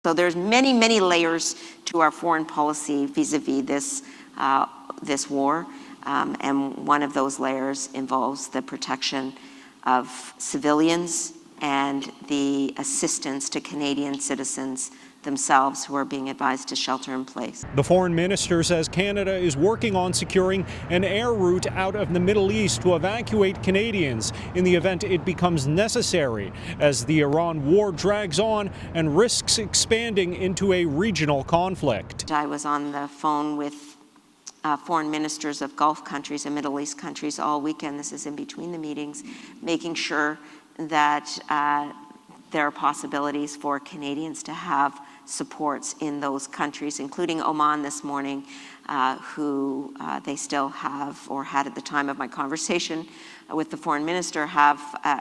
So there's many, many layers to our foreign policy vis-a-vis this war, and one of those layers involves the protection of civilians and the assistance to Canadian citizens themselves who are being advised to shelter in place. The foreign minister says Canada is working on securing an air route out of the Middle East to evacuate Canadians in the event it becomes necessary as the Iran war drags on and risks expanding into a regional conflict. I was on the phone with foreign ministers of Gulf countries and Middle East countries all weekend. This is in between the meetings, making sure that there are possibilities for Canadians to have supports in those countries, including Oman this morning, who they still have, or had at the time of my conversation with the foreign minister, have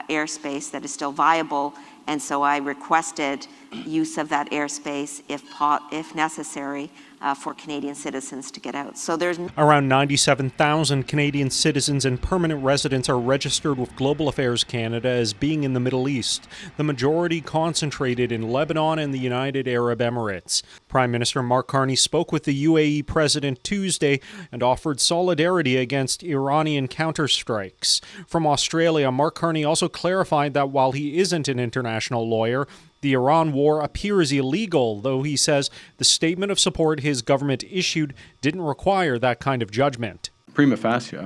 airspace that is still viable. And so I requested use of that airspace if necessary for Canadian citizens to get out. So there's around 97,000 Canadian citizens and permanent residents are registered with Global Affairs Canada as being in the Middle East, the majority concentrated in Lebanon and the United Arab Emirates. Prime Minister Mark Carney spoke with the UAE president Tuesday and offered solidarity against Iranian counterstrikes. From Australia, Mark Carney also clarified that while he isn't an international lawyer, the Iran war appears illegal, though he says the statement of support his government issued didn't require that kind of judgment. Prima facie,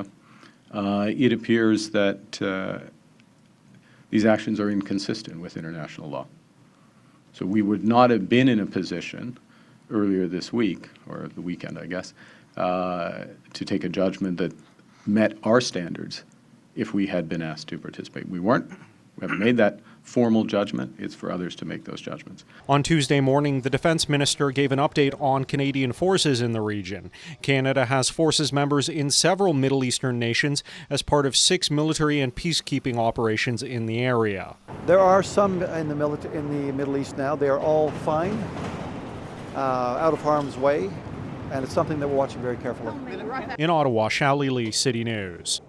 it appears that these actions are inconsistent with international law. So we would not have been in a position earlier this week, or the weekend, I guess, to take a judgment that met our standards if we had been asked to participate. We weren't. We haven't made that formal judgment. It's for others to make those judgments. On Tuesday morning, the defense minister gave an update on Canadian forces in the region. Canada has forces members in several Middle Eastern nations as part of 6 military and peacekeeping operations in the area. There are some in the Middle East now. They are all fine, out of harm's way, and it's something that we're watching very carefully. In Ottawa, Shally Lee, City News.